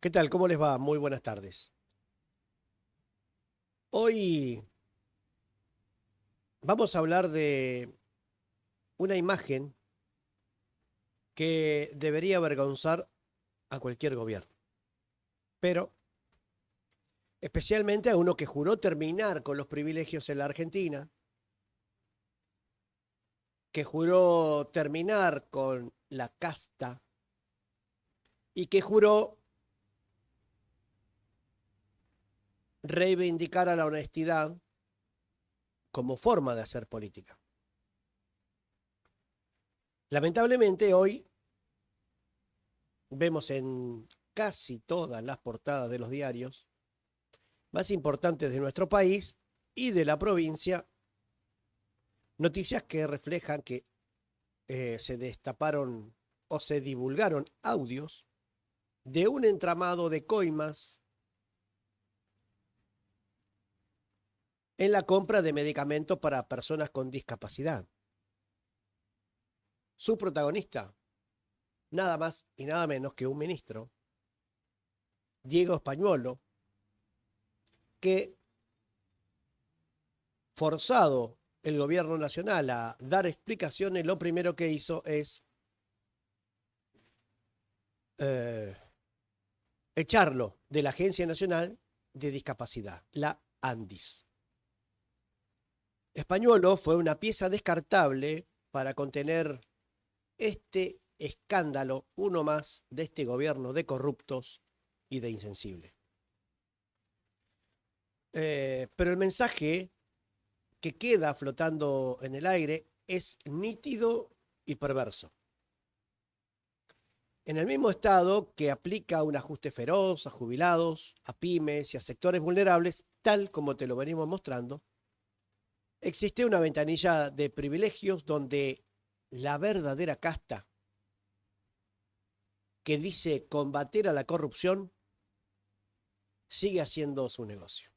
¿Qué tal? ¿Cómo les va? Muy buenas tardes. Hoy vamos a hablar de una imagen que debería avergonzar a cualquier gobierno, pero especialmente a uno que juró terminar con los privilegios en la Argentina, que juró terminar con la casta y que juró reivindicar a la honestidad como forma de hacer política. Lamentablemente hoy vemos en casi todas las portadas de los diarios más importantes de nuestro país y de la provincia, noticias que reflejan que se destaparon o se divulgaron audios de un entramado de coimas en la compra de medicamentos para personas con discapacidad. Su protagonista, nada más y nada menos que un ministro, Diego Españuelo, que forzado el gobierno nacional a dar explicaciones, lo primero que hizo es eh, echarlo de la Agencia Nacional de Discapacidad, la ANDIS. Españuelo fue una pieza descartable para contener este escándalo, uno más de este gobierno de corruptos y de insensibles. Pero el mensaje que queda flotando en el aire es nítido y perverso. En el mismo Estado que aplica un ajuste feroz a jubilados, a pymes y a sectores vulnerables, tal como te lo venimos mostrando, existe una ventanilla de privilegios donde la verdadera casta que dice combatir a la corrupción sigue haciendo su negocio.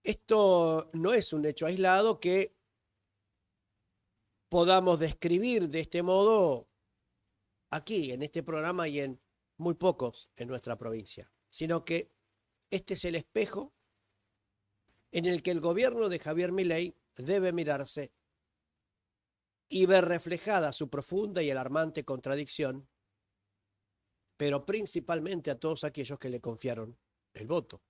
Esto no es un hecho aislado que podamos describir de este modo aquí, en este programa y en muy pocos en nuestra provincia, sino que este es el espejo en el que el gobierno de Javier Milei debe mirarse y ver reflejada su profunda y alarmante contradicción, pero principalmente a todos aquellos que le confiaron el voto.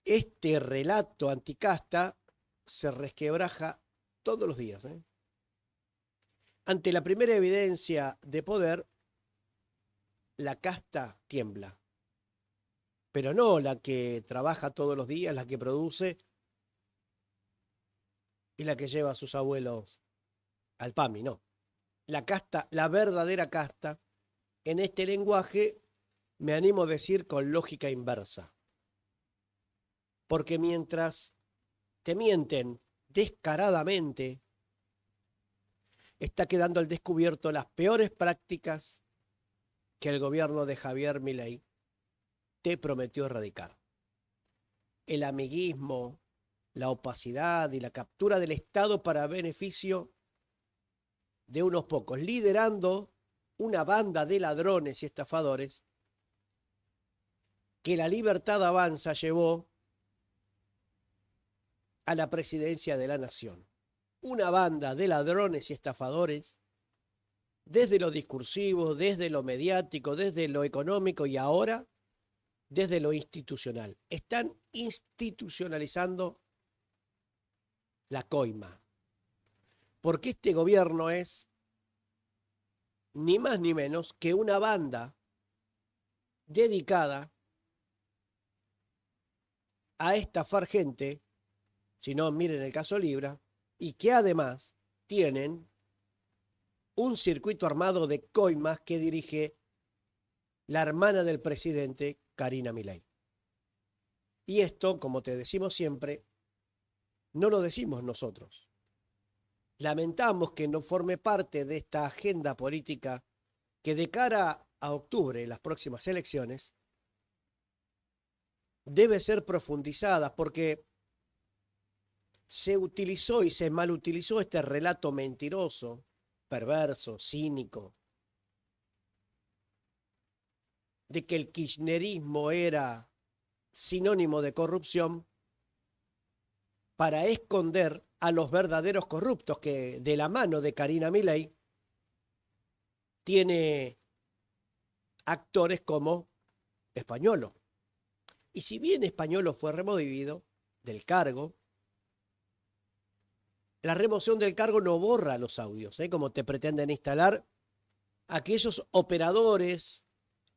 Este relato anticasta se resquebraja todos los días. Ante la primera evidencia de poder, la casta tiembla, pero no la que trabaja todos los días, la que produce y la que lleva a sus abuelos al PAMI, no. La casta, la verdadera casta, en este lenguaje me animo a decir con lógica inversa. Porque mientras te mienten descaradamente, está quedando al descubierto las peores prácticas que el gobierno de Javier Milei te prometió erradicar. El amiguismo, la opacidad y la captura del Estado para beneficio de unos pocos, liderando una banda de ladrones y estafadores que la Libertad Avanza llevó a la presidencia de la nación. Una banda de ladrones y estafadores, desde lo discursivo, desde lo mediático, desde lo económico y ahora desde lo institucional. Están institucionalizando la coima, porque este gobierno es ni más ni menos que una banda dedicada a estafar gente, si no miren el caso Libra, y que además tienen un circuito armado de coimas que dirige la hermana del presidente, Karina Milei. Y esto, como te decimos siempre, no lo decimos nosotros. Lamentamos que no forme parte de esta agenda política que de cara a octubre, las próximas elecciones, debe ser profundizada porque se utilizó y se malutilizó este relato mentiroso, perverso, cínico, de que el kirchnerismo era sinónimo de corrupción para esconder a los verdaderos corruptos que de la mano de Karina Milei tiene actores como Españolo. Y si bien Españolo fue removido del cargo, la remoción del cargo no borra los audios, como te pretenden instalar aquellos operadores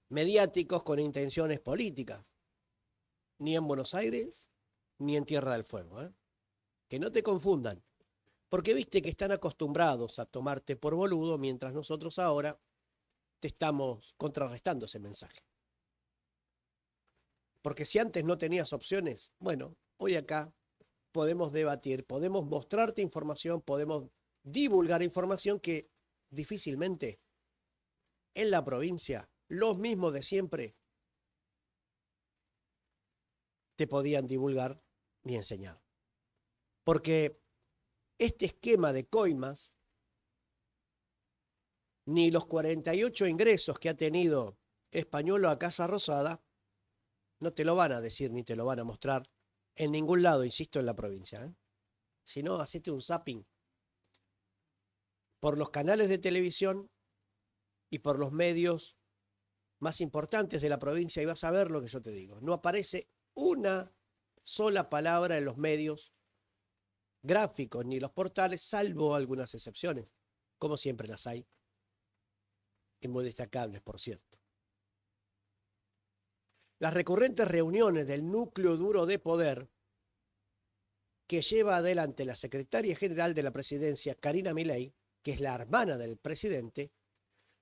mediáticos con intenciones políticas, ni en Buenos Aires, ni en Tierra del Fuego. Que no te confundan, porque viste que están acostumbrados a tomarte por boludo, mientras nosotros ahora te estamos contrarrestando ese mensaje. Porque si antes no tenías opciones, bueno, hoy acá podemos debatir, podemos mostrarte información, podemos divulgar información que difícilmente en la provincia, los mismos de siempre, te podían divulgar ni enseñar. Porque este esquema de coimas, ni los 48 ingresos que ha tenido Españolo a Casa Rosada, no te lo van a decir ni te lo van a mostrar en ningún lado, insisto, en la provincia. Si no, hacete un zapping por los canales de televisión y por los medios más importantes de la provincia y vas a ver lo que yo te digo. No aparece una sola palabra en los medios gráficos ni los portales, salvo algunas excepciones, como siempre las hay, y muy destacables, por cierto. Las recurrentes reuniones del núcleo duro de poder que lleva adelante la secretaria general de la presidencia, Karina Milei, que es la hermana del presidente,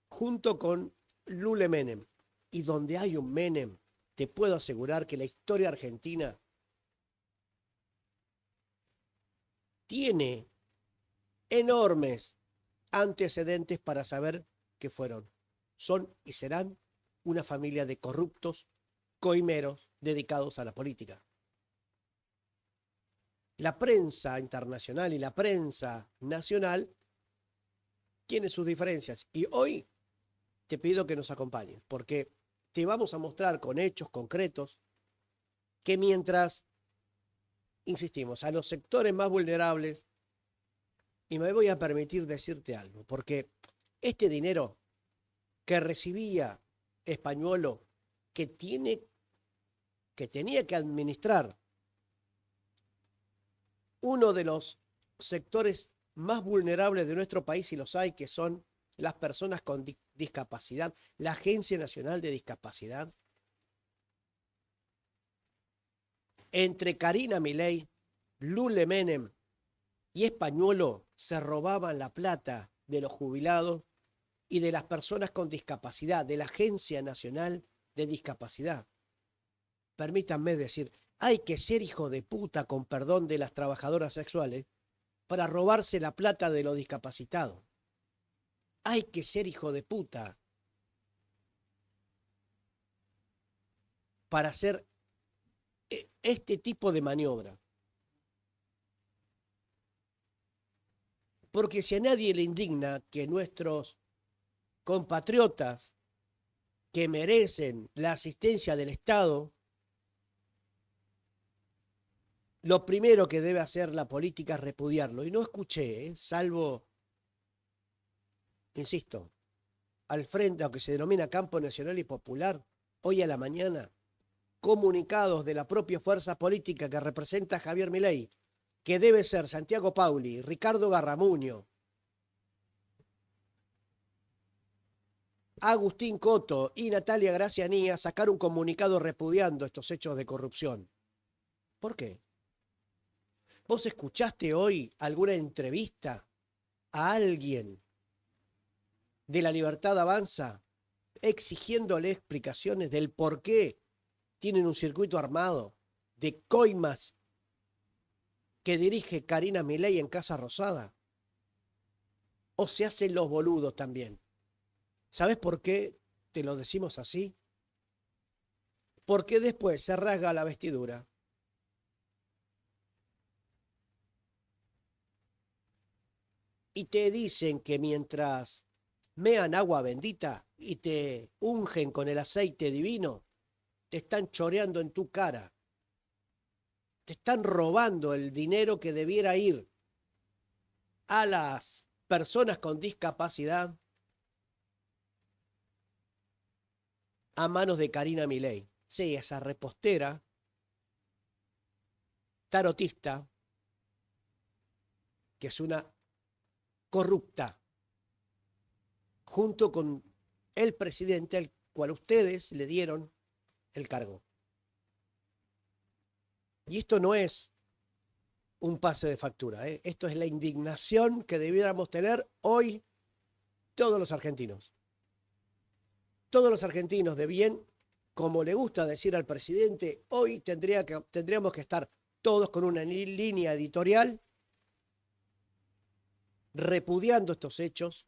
junto con Lule Menem. Y donde hay un Menem, te puedo asegurar que la historia argentina tiene enormes antecedentes para saber qué fueron. Son y serán una familia de corruptos coimeros dedicados a la política. La prensa internacional y la prensa nacional tiene sus diferencias. Y hoy te pido que nos acompañes, porque te vamos a mostrar con hechos concretos que mientras, insistimos, a los sectores más vulnerables, y me voy a permitir decirte algo, porque este dinero que recibía Españolo, que tenía que administrar uno de los sectores más vulnerables de nuestro país, y los hay, que son las personas con discapacidad, la Agencia Nacional de Discapacidad. Entre Karina Milei, Lule Menem y Españolo se robaban la plata de los jubilados y de las personas con discapacidad, de la Agencia Nacional de Discapacidad. Permítanme decir, hay que ser hijo de puta, con perdón de las trabajadoras sexuales, para robarse la plata de los discapacitados. Hay que ser hijo de puta para hacer este tipo de maniobra. Porque si a nadie le indigna que nuestros compatriotas que merecen la asistencia del Estado, lo primero que debe hacer la política es repudiarlo. Y no escuché, salvo, insisto, al frente, aunque se denomina Campo Nacional y Popular, hoy a la mañana, comunicados de la propia fuerza política que representa a Javier Milei, que debe ser Santiago Pauli, Ricardo Garramuño, Agustín Coto y Natalia Graciani, a sacar un comunicado repudiando estos hechos de corrupción. ¿Por qué? ¿Vos escuchaste hoy alguna entrevista a alguien de La Libertad Avanza exigiéndole explicaciones del por qué tienen un circuito armado de coimas que dirige Karina Milei en Casa Rosada? ¿O se hacen los boludos también? ¿Sabes por qué te lo decimos así? Porque después se rasga la vestidura y te dicen que mientras mean agua bendita, y te ungen con el aceite divino, te están choreando en tu cara. Te están robando el dinero que debiera ir a las personas con discapacidad a manos de Karina Milei. Sí, esa repostera, tarotista, que es una corrupta, junto con el presidente al cual ustedes le dieron el cargo. Y esto no es un pase de factura, ¿eh? Esto es la indignación que debiéramos tener hoy todos los argentinos. Todos los argentinos de bien, como le gusta decir al presidente, hoy tendríamos que estar todos con una línea editorial repudiando estos hechos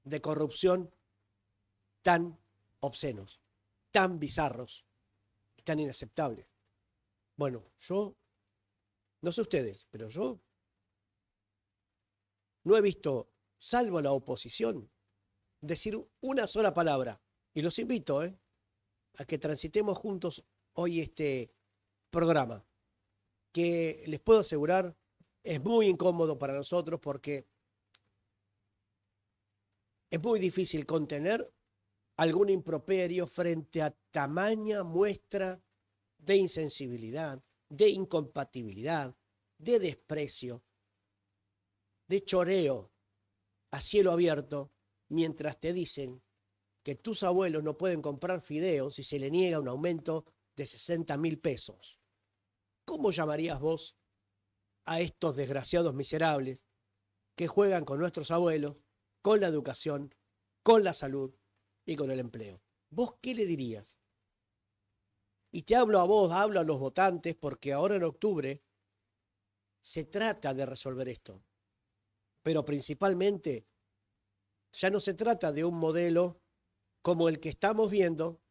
de corrupción tan obscenos, tan bizarros, tan inaceptables. Bueno, yo, no sé ustedes, pero yo no he visto, salvo la oposición, decir una sola palabra. Y los invito a que transitemos juntos hoy este programa, que les puedo asegurar es muy incómodo para nosotros porque es muy difícil contener algún improperio frente a tamaña muestra de insensibilidad, de incompatibilidad, de desprecio, de choreo a cielo abierto, mientras te dicen que tus abuelos no pueden comprar fideos y se le niega un aumento de 60.000 pesos. ¿Cómo llamarías vos a estos desgraciados miserables que juegan con nuestros abuelos, con la educación, con la salud y con el empleo? ¿Vos qué le dirías? Y te hablo a vos, hablo a los votantes, porque ahora en octubre se trata de resolver esto. Pero principalmente ya no se trata de un modelo como el que estamos viendo,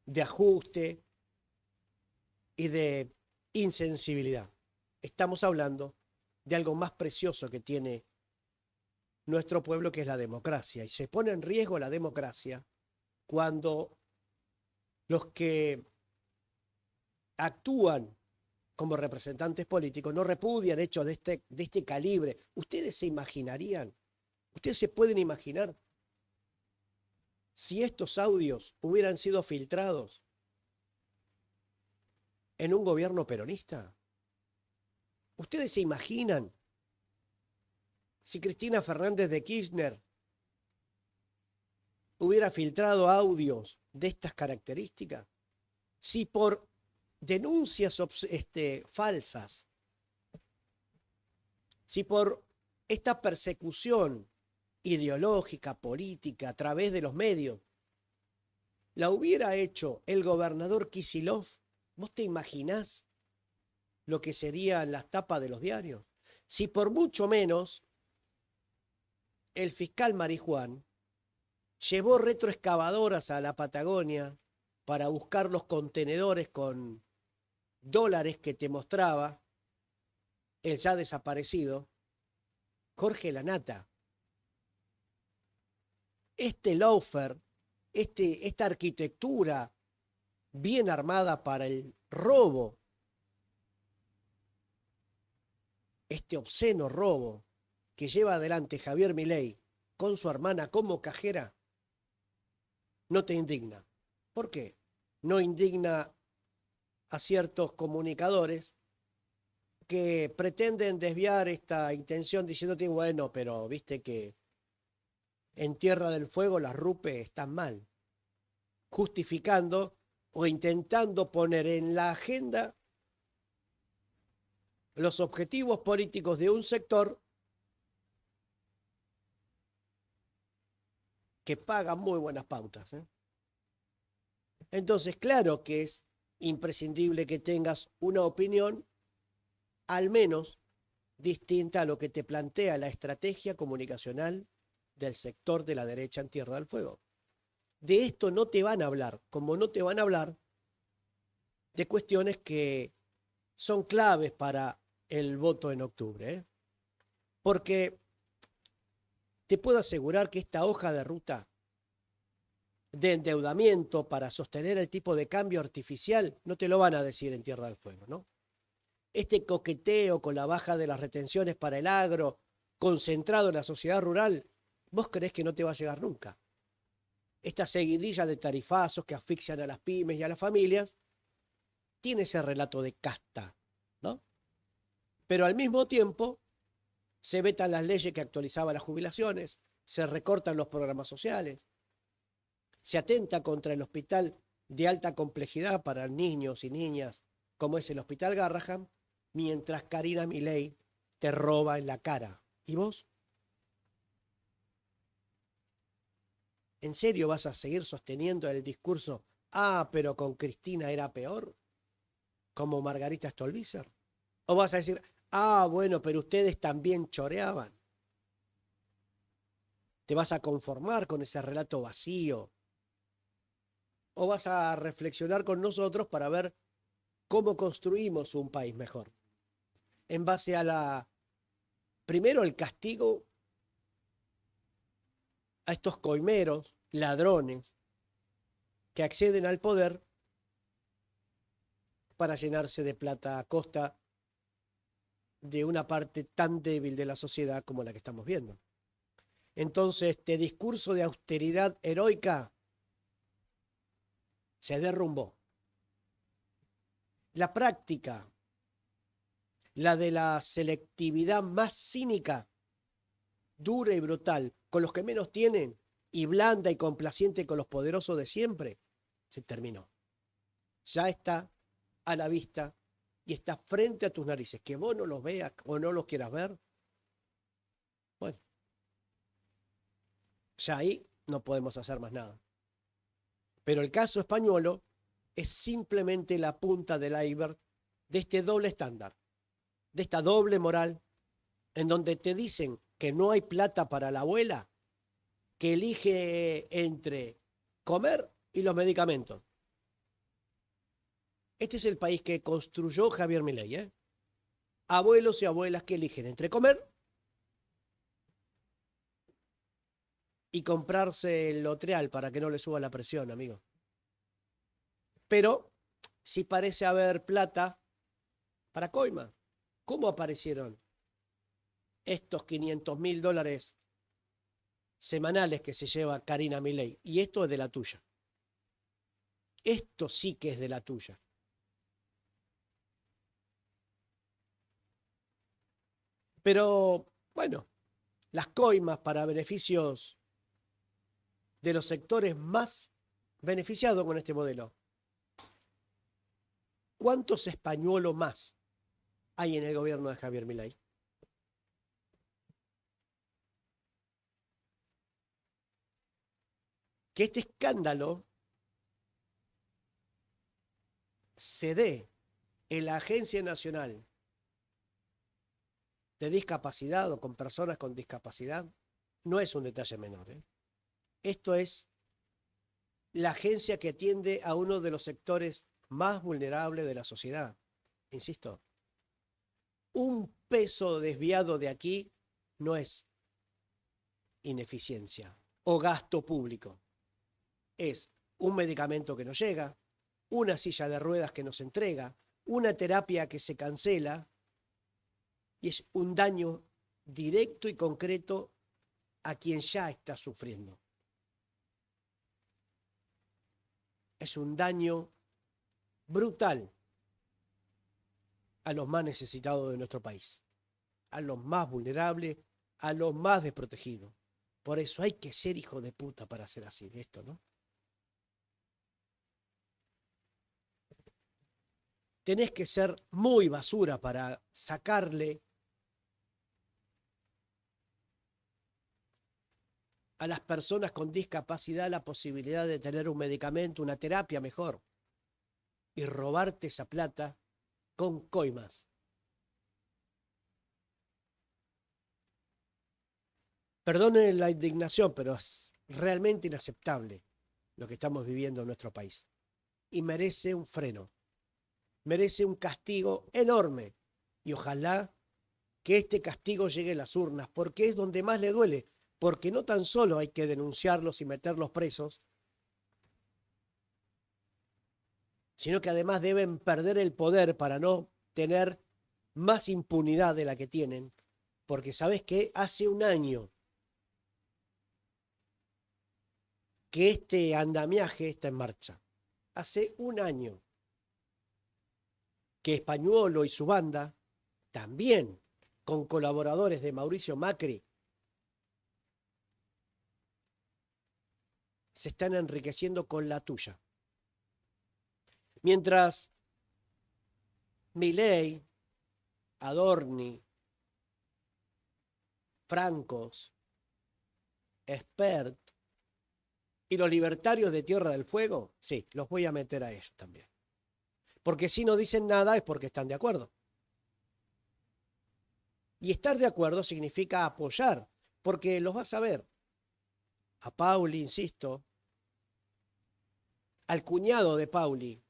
de ajuste y de insensibilidad. Estamos hablando de algo más precioso que tiene nuestro pueblo, que es la democracia. Y se pone en riesgo la democracia cuando los que actúan como representantes políticos no repudian hechos de este calibre. ¿Ustedes se imaginarían? ¿Ustedes se pueden imaginar si estos audios hubieran sido filtrados en un gobierno peronista? ¿Ustedes se imaginan si Cristina Fernández de Kirchner hubiera filtrado audios de estas características? Si por denuncias falsas, si por esta persecución ideológica, política, a través de los medios, la hubiera hecho el gobernador Kicillof, ¿vos te imaginás lo que serían las tapas de los diarios? Si por mucho menos el fiscal Marijuán llevó retroexcavadoras a la Patagonia para buscar los contenedores con dólares que te mostraba el ya desaparecido Jorge Lanata. Este lawfare, esta arquitectura bien armada para el robo, este obsceno robo que lleva adelante Javier Milei con su hermana como cajera, no te indigna. ¿Por qué? No indigna a ciertos comunicadores que pretenden desviar esta intención diciéndote, bueno, pero viste que en Tierra del Fuego las RUPE están mal, justificando o intentando poner en la agenda los objetivos políticos de un sector que paga muy buenas pautas. Entonces, claro que es imprescindible que tengas una opinión al menos distinta a lo que te plantea la estrategia comunicacional del sector de la derecha en Tierra del Fuego. De esto no te van a hablar, como no te van a hablar de cuestiones que son claves para el voto en octubre. Porque te puedo asegurar que esta hoja de ruta de endeudamiento para sostener el tipo de cambio artificial no te lo van a decir en Tierra del Fuego, ¿no? Este coqueteo con la baja de las retenciones para el agro, concentrado en la sociedad rural, ¿vos creés que no te va a llegar nunca? Esta seguidilla de tarifazos que asfixian a las pymes y a las familias, tiene ese relato de casta, ¿no? Pero al mismo tiempo se vetan las leyes que actualizaban las jubilaciones, se recortan los programas sociales, se atenta contra el hospital de alta complejidad para niños y niñas, como es el Hospital Garrahan, mientras Karina Milei te roba en la cara. ¿Y vos? ¿En serio vas a seguir sosteniendo el discurso, pero con Cristina era peor, como Margarita Stolbizer? ¿O vas a decir, bueno, pero ustedes también choreaban? ¿Te vas a conformar con ese relato vacío? ¿O vas a reflexionar con nosotros para ver cómo construimos un país mejor? En base a primero, el castigo a estos coimeros, ladrones, que acceden al poder para llenarse de plata a costa de una parte tan débil de la sociedad como la que estamos viendo. Entonces, este discurso de austeridad heroica se derrumbó. La práctica, la de la selectividad más cínica, dura y brutal, con los que menos tienen, y blanda y complaciente con los poderosos de siempre, se terminó. Ya está a la vista y está frente a tus narices. Que vos no los veas o no los quieras ver, bueno, ya ahí no podemos hacer más nada. Pero el caso español es simplemente la punta del iceberg de este doble estándar, de esta doble moral, en donde te dicen que no hay plata para la abuela, que elige entre comer y los medicamentos. Este es el país que construyó Javier Milei, ¿eh? Abuelos y abuelas que eligen entre comer y comprarse el Lotreal para que no le suba la presión, amigo. Pero sí parece haber plata para coimas. ¿Cómo aparecieron estos $500.000 semanales que se lleva Karina Milei? Y esto es de la tuya. Esto sí que es de la tuya. Pero, bueno, las coimas para beneficios de los sectores más beneficiados con este modelo. ¿Cuántos españolos más hay en el gobierno de Javier Milei? Que este escándalo se dé en la Agencia Nacional de Discapacidad o con personas con discapacidad no es un detalle menor, ¿eh? Esto es la agencia que atiende a uno de los sectores más vulnerables de la sociedad. Insisto, un peso desviado de aquí no es ineficiencia o gasto público. Es un medicamento que no llega, una silla de ruedas que no se entrega, una terapia que se cancela, y es un daño directo y concreto a quien ya está sufriendo. Es un daño brutal a los más necesitados de nuestro país, a los más vulnerables, a los más desprotegidos. Por eso hay que ser hijo de puta para hacer así esto, ¿no? Tenés que ser muy basura para sacarle a las personas con discapacidad la posibilidad de tener un medicamento, una terapia mejor, y robarte esa plata con coimas. Perdone la indignación, pero es realmente inaceptable lo que estamos viviendo en nuestro país. Y merece un freno, merece un castigo enorme. Y ojalá que este castigo llegue a las urnas, porque es donde más le duele. porque no tan solo hay que denunciarlos y meterlos presos, sino que además deben perder el poder para no tener más impunidad de la que tienen, porque sabes que hace un año que este andamiaje está en marcha. Hace un año que Españuolo y su banda, también con colaboradores de Mauricio Macri, se están enriqueciendo con la tuya. Mientras Milei, Adorni, Francos, Espert y los libertarios de Tierra del Fuego, sí, los voy a meter a ellos también. Porque si no dicen nada es porque están de acuerdo. Y estar de acuerdo significa apoyar, porque los vas a ver. A Pauli, insisto, al cuñado de Pauli,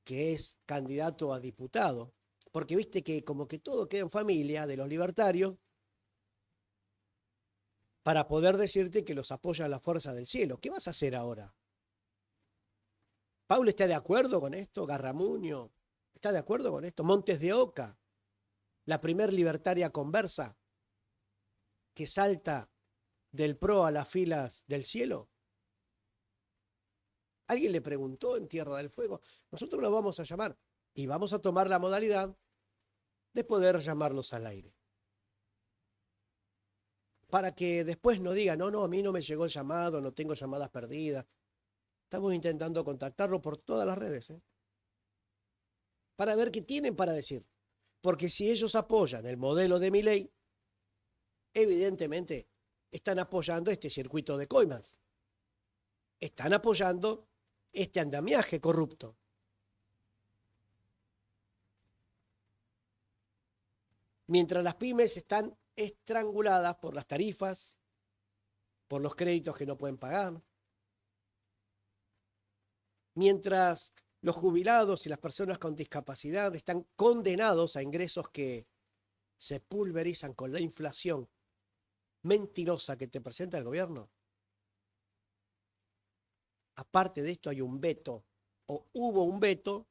que es candidato a diputado, porque viste que como que todo queda en familia de los libertarios, para poder decirte que los apoya la fuerza del cielo. ¿Qué vas a hacer ahora? ¿Pauli está de acuerdo con esto? ¿Garramuño está de acuerdo con esto? ¿Montes de Oca, la primer libertaria conversa que salta del PRO a las filas del cielo? Alguien le preguntó en Tierra del Fuego. Nosotros lo vamos a llamar y vamos a tomar la modalidad de poder llamarlos al aire. Para que después no digan, no, a mí no me llegó el llamado, no tengo llamadas perdidas. Estamos intentando contactarlo por todas las redes, para ver qué tienen para decir. Porque si ellos apoyan el modelo de Milei, evidentemente están apoyando este circuito de coimas. Están apoyando este andamiaje corrupto. Mientras las pymes están estranguladas por las tarifas, por los créditos que no pueden pagar, mientras los jubilados y las personas con discapacidad están condenados a ingresos que se pulverizan con la inflación mentirosa que te presenta el gobierno. Aparte de esto hay un veto, o hubo un veto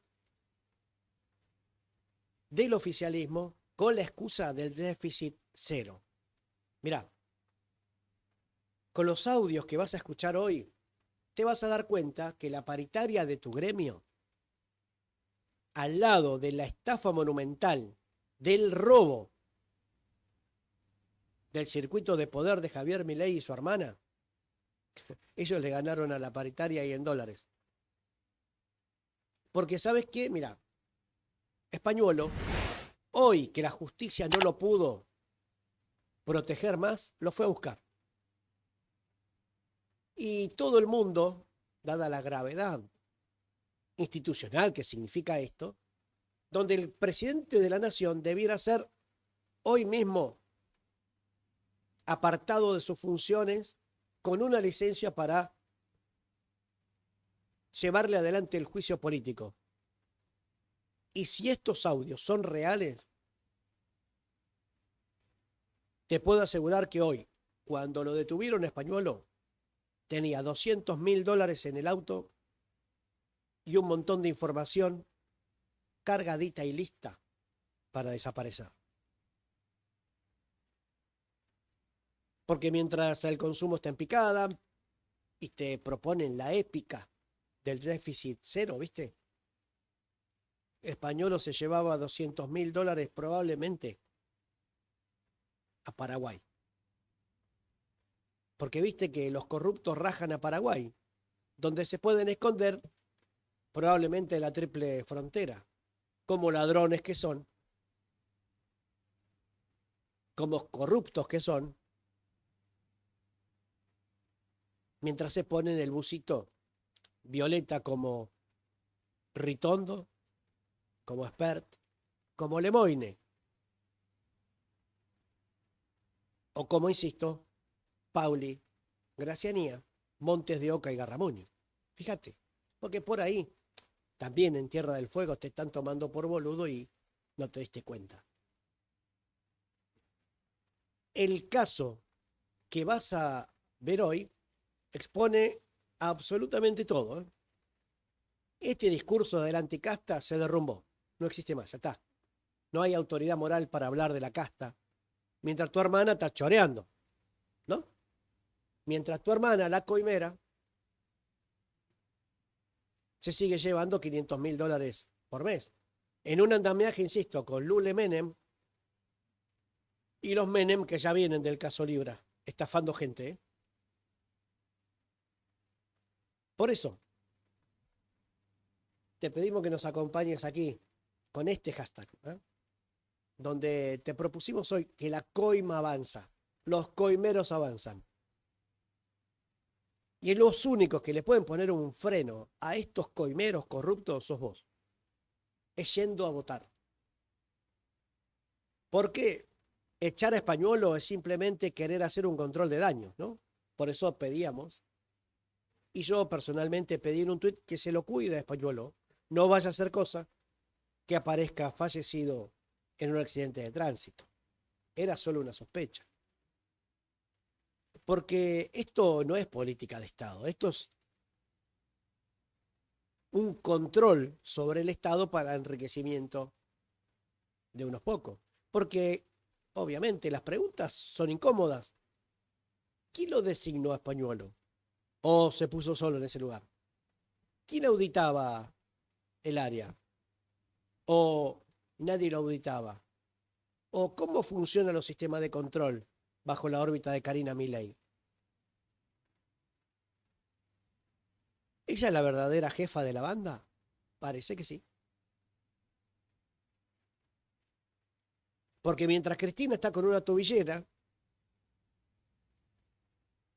del oficialismo con la excusa del déficit cero. Mirá, con los audios que vas a escuchar hoy, te vas a dar cuenta que la paritaria de tu gremio, al lado de la estafa monumental, del robo del circuito de poder de Javier Milei y su hermana, ellos le ganaron a la paritaria y en dólares. Porque ¿sabes qué? Mira, Españuolo, hoy que la justicia no lo pudo proteger más, lo fue a buscar. Y todo el mundo, dada la gravedad institucional que significa esto, donde el presidente de la nación debiera ser hoy mismo apartado de sus funciones con una licencia para llevarle adelante el juicio político. Y si estos audios son reales, te puedo asegurar que hoy, cuando lo detuvieron a Españuolo, tenía $200.000 en el auto y un montón de información cargadita y lista para desaparecer. Porque mientras el consumo está en picada y te proponen la épica del déficit cero, ¿viste? Españuolo se llevaba $200.000 probablemente a Paraguay. Porque viste que los corruptos rajan a Paraguay, donde se pueden esconder probablemente en la triple frontera, como ladrones que son, como corruptos que son, mientras se ponen el busito violeta como Ritondo, como Espert, como Lemoine, o como, insisto, Pauli, Gracianía, Montes de Oca y Garramuño. Fíjate, porque por ahí también en Tierra del Fuego te están tomando por boludo y no te diste cuenta. El caso que vas a ver hoy expone absolutamente todo, ¿eh? Este discurso de la anticasta se derrumbó, no existe más, ya está. No hay autoridad moral para hablar de la casta, mientras tu hermana está choreando, ¿no? Mientras tu hermana, la coimera, se sigue llevando $500.000 por mes. En un andamiaje, insisto, con Lule Menem y los Menem que ya vienen del caso Libra, estafando gente, ¿eh? Por eso, te pedimos que nos acompañes aquí con este hashtag, ¿eh? Donde te propusimos hoy que la coima avanza, los coimeros avanzan. Y los únicos que le pueden poner un freno a estos coimeros corruptos sos vos. Es yendo a votar. Porque echar a Españuelo es simplemente querer hacer un control de daños, ¿no? Por eso pedíamos, y yo personalmente pedí en un tuit que se lo cuide a Españuelo. No vaya a hacer cosa que aparezca fallecido en un accidente de tránsito. Era solo una sospecha. Porque esto no es política de Estado, esto es un control sobre el Estado para enriquecimiento de unos pocos. Porque, obviamente, las preguntas son incómodas. ¿Quién lo designó a Españuelo? ¿O se puso solo en ese lugar? ¿Quién auditaba el área? ¿O nadie lo auditaba? ¿O cómo funcionan los sistemas de control bajo la órbita de Karina Milei? ¿Ella es la verdadera jefa de la banda? Parece que sí. Porque mientras Cristina está con una tobillera,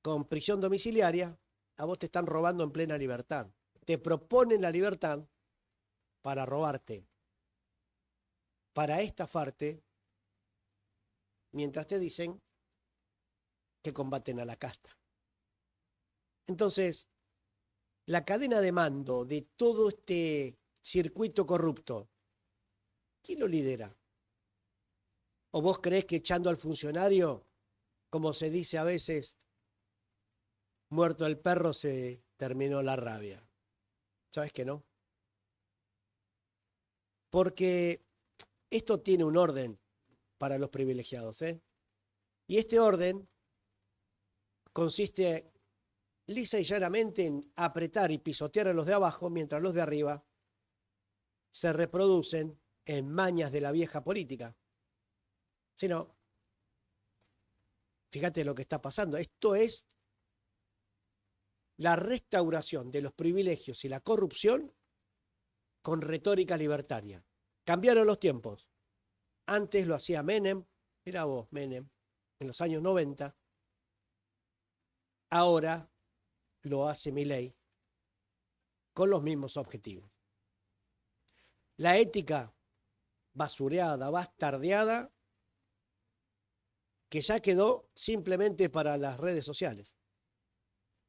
con prisión domiciliaria, a vos te están robando en plena libertad. Te proponen la libertad para robarte, para estafarte, mientras te dicen que combaten a la casta. Entonces, la cadena de mando de todo este circuito corrupto, ¿quién lo lidera? ¿O vos creés que echando al funcionario, como se dice a veces, muerto el perro se terminó la rabia? ¿Sabes que no? Porque esto tiene un orden para los privilegiados, ¿eh? Y este orden consiste lisa y llanamente en apretar y pisotear a los de abajo mientras los de arriba se reproducen en mañas de la vieja política. Si no, fíjate lo que está pasando. Esto es la restauración de los privilegios y la corrupción con retórica libertaria. Cambiaron los tiempos. Antes lo hacía Menem, era vos, Menem, en los años 90. Ahora lo hace Milei con los mismos objetivos. La ética basureada, bastardeada, que ya quedó simplemente para las redes sociales.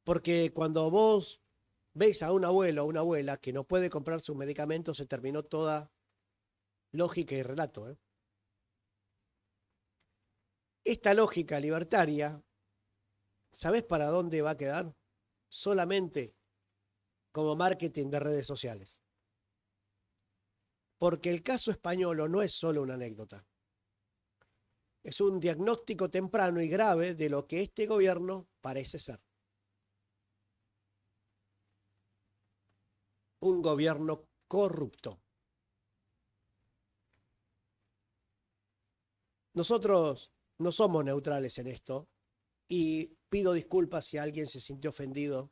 Porque cuando vos ves a un abuelo o una abuela que no puede comprarse un medicamento, se terminó toda lógica y relato, ¿eh? Esta lógica libertaria, ¿sabés para dónde va a quedar? Solamente como marketing de redes sociales. Porque el caso español no es solo una anécdota. Es un diagnóstico temprano y grave de lo que este gobierno parece ser. Un gobierno corrupto. Nosotros no somos neutrales en esto y pido disculpas si alguien se sintió ofendido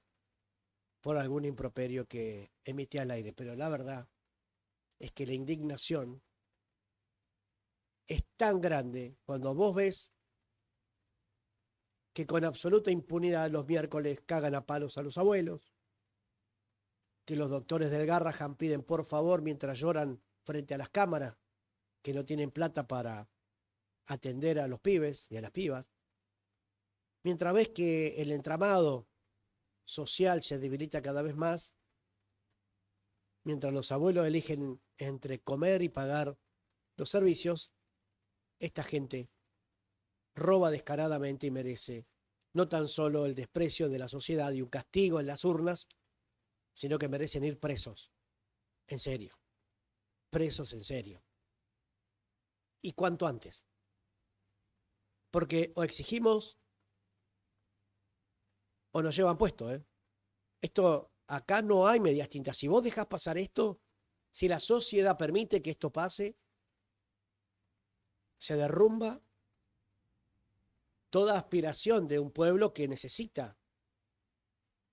por algún improperio que emití al aire, pero la verdad es que la indignación es tan grande cuando vos ves que con absoluta impunidad los miércoles cagan a palos a los abuelos, que los doctores del Garrahan piden por favor mientras lloran frente a las cámaras, que no tienen plata para atender a los pibes y a las pibas, mientras ves que el entramado social se debilita cada vez más, mientras los abuelos eligen entre comer y pagar los servicios, esta gente roba descaradamente y merece no tan solo el desprecio de la sociedad y un castigo en las urnas, sino que merecen ir presos, en serio, presos en serio. Y cuanto antes. Porque o exigimos o nos llevan puesto, ¿eh? Esto, acá no hay medias tintas. Si vos dejás pasar esto, si la sociedad permite que esto pase, se derrumba toda aspiración de un pueblo que necesita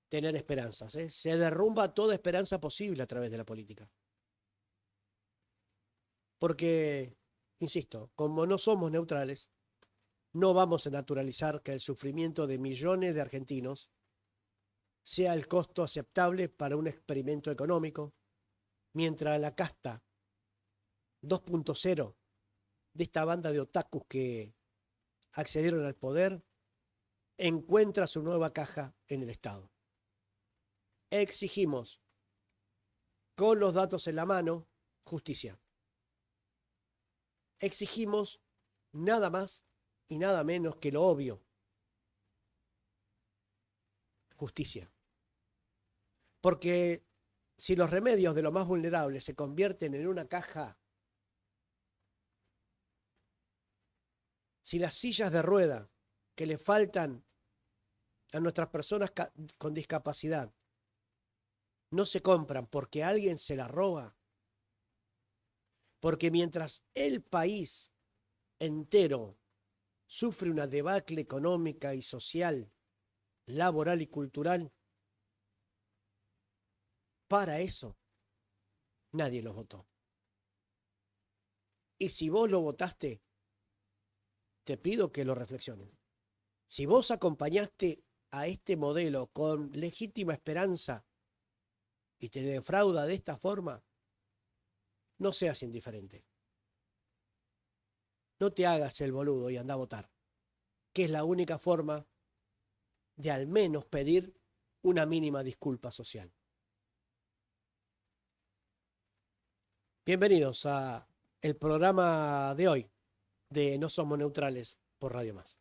tener esperanzas, ¿eh? Se derrumba toda esperanza posible a través de la política. Porque, insisto, como no somos neutrales, no vamos a naturalizar que el sufrimiento de millones de argentinos sea el costo aceptable para un experimento económico, mientras la casta 2.0 de esta banda de otakus que accedieron al poder encuentra su nueva caja en el Estado. Exigimos, con los datos en la mano, justicia. Exigimos nada más y nada menos que lo obvio. Justicia. Porque si los remedios de los más vulnerables se convierten en una caja, si las sillas de rueda que le faltan a nuestras personas con discapacidad no se compran porque alguien se la roba, porque mientras el país entero sufre una debacle económica y social, laboral y cultural, para eso nadie los votó. Y si vos lo votaste, te pido que lo reflexiones. Si vos acompañaste a este modelo con legítima esperanza y te defrauda de esta forma, no seas indiferente. No te hagas el boludo y anda a votar, que es la única forma de al menos pedir una mínima disculpa social. Bienvenidos a el programa de hoy de No Somos Neutrales por Radio Más.